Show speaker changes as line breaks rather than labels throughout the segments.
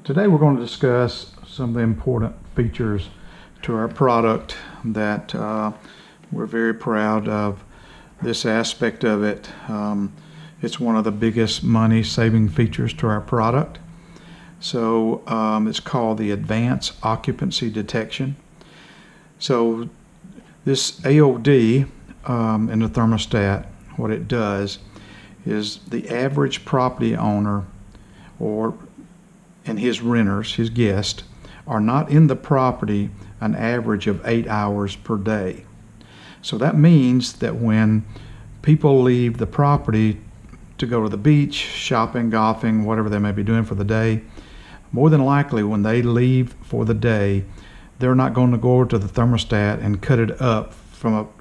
Today we're going to discuss some of the important features to our product that we're very proud of. This aspect of it, it's one of the biggest money saving features to our product. So it's called the Advanced Occupancy Detection. So this AOD in the thermostat, what it does is the average property owner and his renters, his guests, are not in the property an average of 8 hours per day. So that means that when people leave the property to go to the beach, shopping, golfing, whatever they may be doing for the day, more than likely when they leave for the day, they're not going to go over to the thermostat and cut it up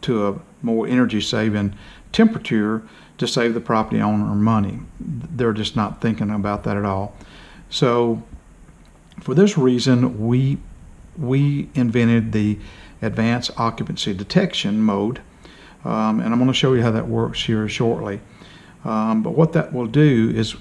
to a more energy saving temperature to save the property owner money. They're just not thinking about that at all. So for this reason, we invented the Advanced Occupancy Detection mode, and I'm going to show you how that works here shortly. But what that will do is,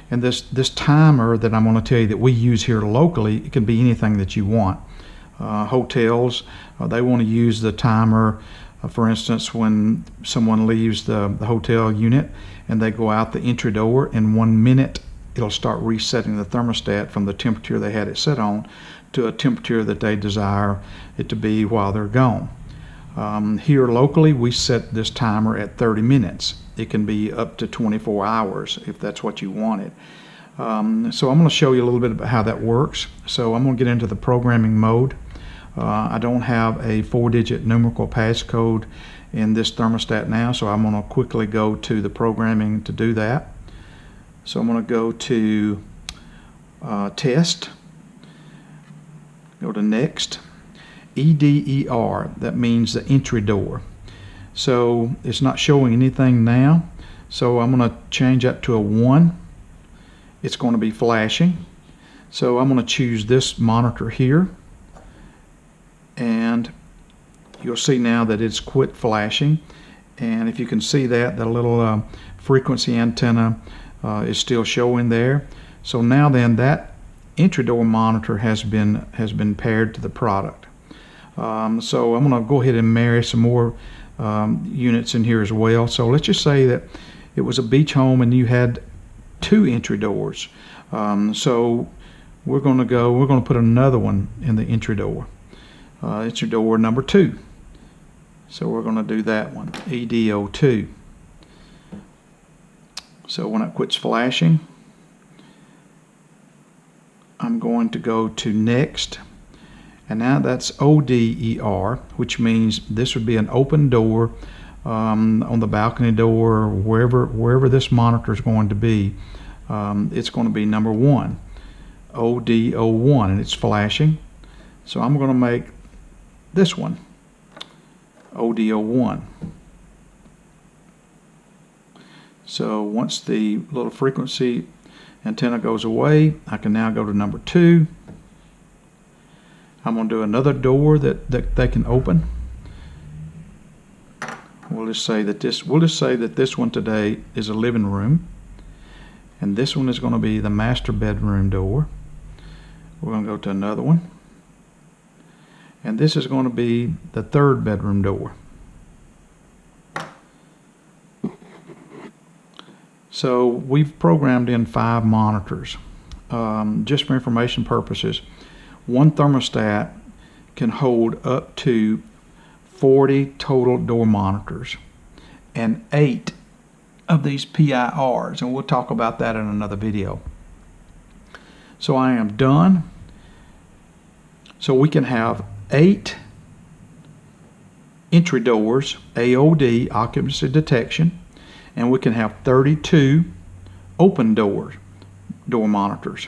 and this timer that I'm going to tell you that we use here locally, it can be anything that you want. Hotels, they want to use the timer, for instance, when someone leaves the hotel unit and they go out the entry door, in 1 minute it'll start resetting the thermostat from the temperature they had it set on to a temperature that they desire it to be while they're gone. Here locally, we set this timer at 30 minutes. It can be up to 24 hours if that's what you wanted. So I'm going to show you a little bit about how that works. So I'm going to get into the programming mode. I don't have a 4-digit numerical passcode in this thermostat now, so I'm going to quickly go to the programming to do that. So I'm going to go to Test, go to Next, EDER, that means the entry door. So it's not showing anything now, so I'm going to change that to a 1. It's going to be flashing. So I'm going to choose this monitor here, and you'll see now that it's quit flashing. And if you can see that, the little frequency antenna is still showing there. So now then, that entry door monitor has been paired to the product. So I'm going to go ahead and marry some more units in here as well. So let's just say that it was a beach home and you had 2 entry doors. So we're going to put another one in the entry door. Entry door number 2. So we're going to do that one, EDO2. So when it quits flashing, I'm going to go to Next, and now that's ODER, which means this would be an open door on the balcony door, or wherever this monitor is going to be. It's going to be number 1, ODO1, and it's flashing. So I'm going to make this one ODO1. So once the little frequency antenna goes away, I can now go to number 2. I'm going to do another door that they can open. We'll just say that this one today is a living room, and this one is going to be the master bedroom door. We're going to go to another one, and this is going to be the 3rd bedroom door. So we've programmed in 5 monitors. Just for information purposes, one thermostat can hold up to 40 total door monitors and 8 of these PIRs, and we'll talk about that in another video. So I am done. So we can have 8 entry doors, AOD, occupancy detection, and we can have 32 open door monitors.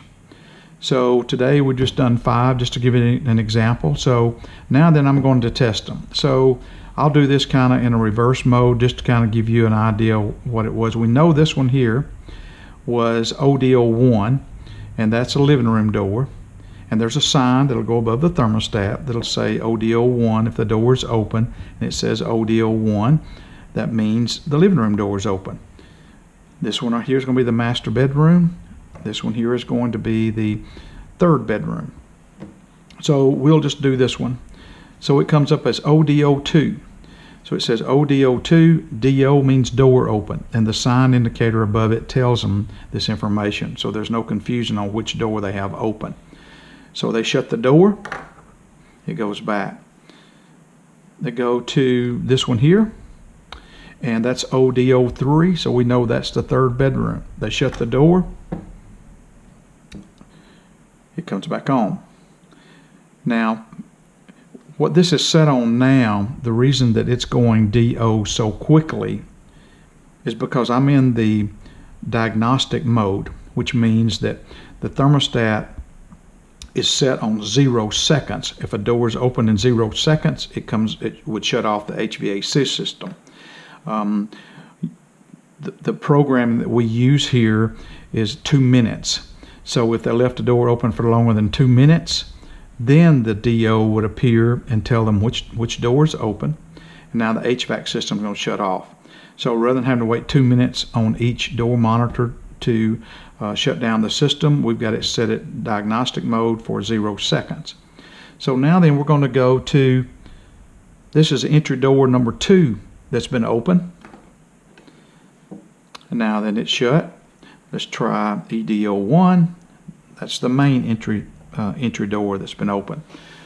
So today we've just done 5 just to give it an example. So now then I'm going to test them. So I'll do this kind of in a reverse mode just to kind of give you an idea what it was. We know this one here was ODO1, and that's a living room door. And there's a sign that'll go above the thermostat that'll say ODO1 if the door is open, and it says ODO1. That means the living room door is open. This one right here is going to be the master bedroom. This one here is going to be the third bedroom. So we'll just do this one. So it comes up as ODO2. So it says ODO2, DO means door open, and the sign indicator above it tells them this information, so there's no confusion on which door they have open. So they shut the door, it goes back. They go to this one here, and that's ODO3, so we know that's the third bedroom. They shut the door, it comes back on. Now, what this is set on now, the reason that it's going DO so quickly is because I'm in the diagnostic mode, which means that the thermostat is set on 0 seconds. If a door is open in 0 seconds, it would shut off the HVAC system. The program that we use here is 2 minutes. So if they left the door open for longer than 2 minutes, then the DO would appear and tell them which door is open, and now the HVAC system is going to shut off. So rather than having to wait 2 minutes on each door monitor to shut down the system, we've got it set at diagnostic mode for 0 seconds. So now then we're going to go to, this is entry door number 2 that's been open, and now then it's shut. Let's try EDO1. That's the main entry door that's been open.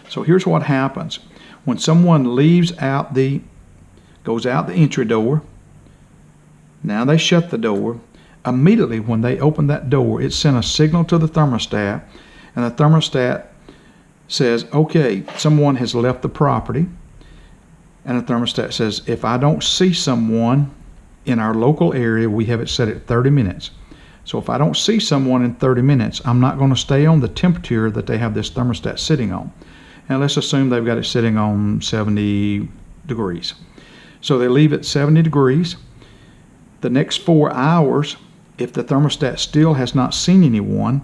So here's what happens when someone goes out the entry door. Now they shut the door. Immediately when they open that door, it sent a signal to the thermostat, and the thermostat says, okay, someone has left the property, and the thermostat says, if I don't see someone in our local area, we have it set at 30 minutes. So if I don't see someone in 30 minutes, I'm not going to stay on the temperature that they have this thermostat sitting on. And let's assume they've got it sitting on 70 degrees. So they leave it 70 degrees. The next 4 hours, if the thermostat still has not seen anyone,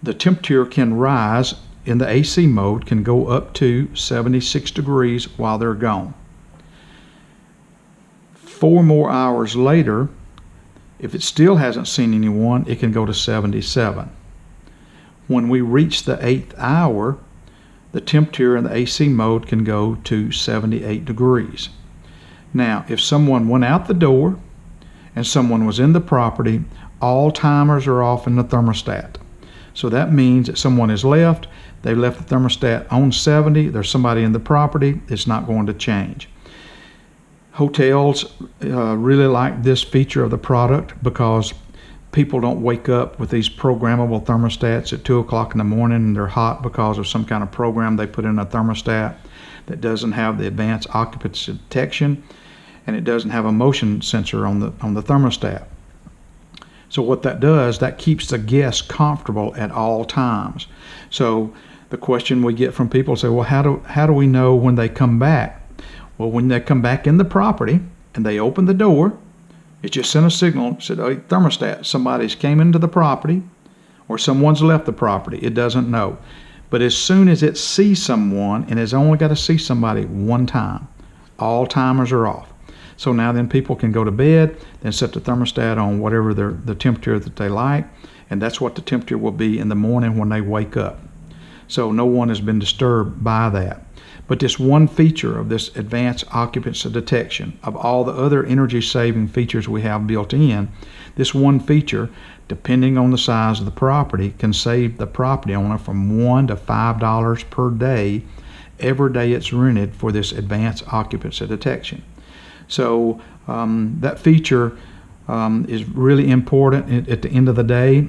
the temperature can rise in the AC mode, can go up to 76 degrees while they're gone. 4 more hours later, if it still hasn't seen anyone, it can go to 77. When we reach the 8th hour, the temperature in the AC mode can go to 78 degrees. Now, if someone went out the door and someone was in the property, all timers are off in the thermostat. So that means that someone has left, they left the thermostat on 70, there's somebody in the property, it's not going to change. Hotels really like this feature of the product because people don't wake up with these programmable thermostats at 2 o'clock in the morning and they're hot because of some kind of program they put in a thermostat that doesn't have the advanced occupancy detection, and it doesn't have a motion sensor on the thermostat. So what that does, that keeps the guest comfortable at all times. So the question we get from people say, well, how do we know when they come back? Well, when they come back in the property and they open the door, it just sent a signal, said, hey, thermostat, somebody's came into the property or someone's left the property. It doesn't know. But as soon as it sees someone, and it's only got to see somebody one time, all timers are off. So now then people can go to bed, then set the thermostat on whatever the temperature that they like, and that's what the temperature will be in the morning when they wake up. So no one has been disturbed by that. But this one feature of this advanced occupancy detection, of all the other energy saving features we have built in, this one feature, depending on the size of the property, can save the property owner from $1 to $5 per day every day it's rented for this advanced occupancy detection. So that feature is really important at the end of the day.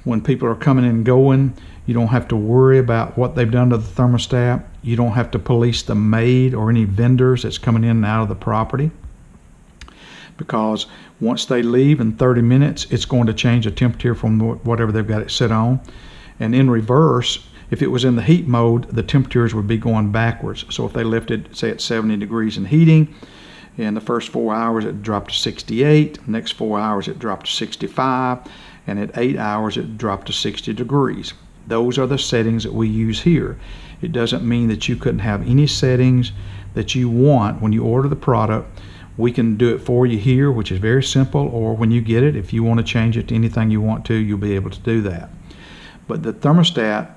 When people are coming and going, you don't have to worry about what they've done to the thermostat. You don't have to police the maid or any vendors that's coming in and out of the property, because once they leave in 30 minutes, it's going to change the temperature from whatever they've got it set on. And in reverse, if it was in the heat mode, the temperatures would be going backwards. So if they left it, say, at 70 degrees in heating, in the first 4 hours it dropped to 68, next 4 hours it dropped to 65, and at 8 hours it dropped to 60 degrees. Those are the settings that we use here. It doesn't mean that you couldn't have any settings that you want when you order the product. We can do it for you here, which is very simple, or when you get it, if you want to change it to anything you want to, you'll be able to do that. but the thermostat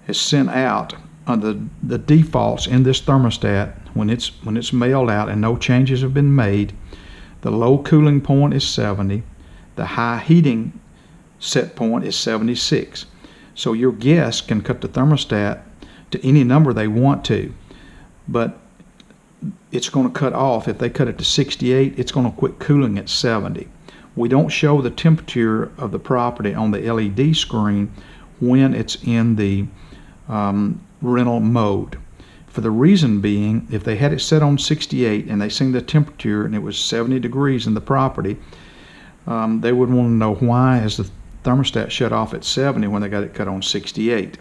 is sent out under the defaults in this thermostat. When it's mailed out and no changes have been made, the low cooling point is 70, the high heating set point is 76. So your guests can cut the thermostat to any number they want to, but it's going to cut off. If they cut it to 68, it's going to quit cooling at 70. We don't show the temperature of the property on the LED screen when it's in the rental mode. For the reason being, if they had it set on 68 and they seen the temperature and it was 70 degrees in the property, they would want to know why is the thermostat shut off at 70 when they got it cut on 68.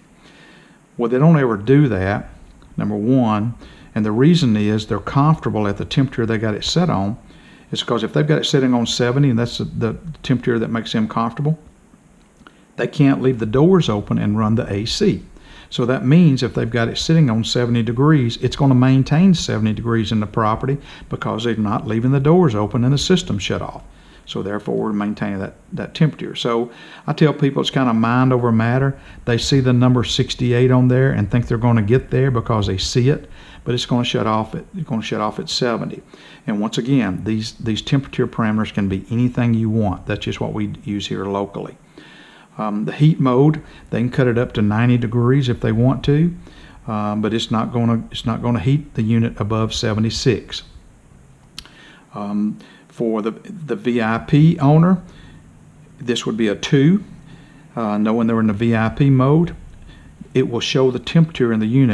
Well, they don't ever do that, number one, and the reason is they're comfortable at the temperature they got it set on. It's because if they've got it sitting on 70 and that's the temperature that makes them comfortable, they can't leave the doors open and run the AC. So that means if they've got it sitting on 70 degrees, it's going to maintain 70 degrees in the property because they're not leaving the doors open and the system shut off. So therefore we're maintaining that temperature. So I tell people it's kind of mind over matter. They see the number 68 on there and think they're going to get there because they see it, but it's going to shut off at 70. And once again, these temperature parameters can be anything you want. That's just what we use here locally. The heat mode, they can cut it up to 90 degrees if they want to, but it's not going to heat the unit above 76. For the VIP owner, this would be a 2. Knowing they're in the VIP mode, it will show the temperature in the unit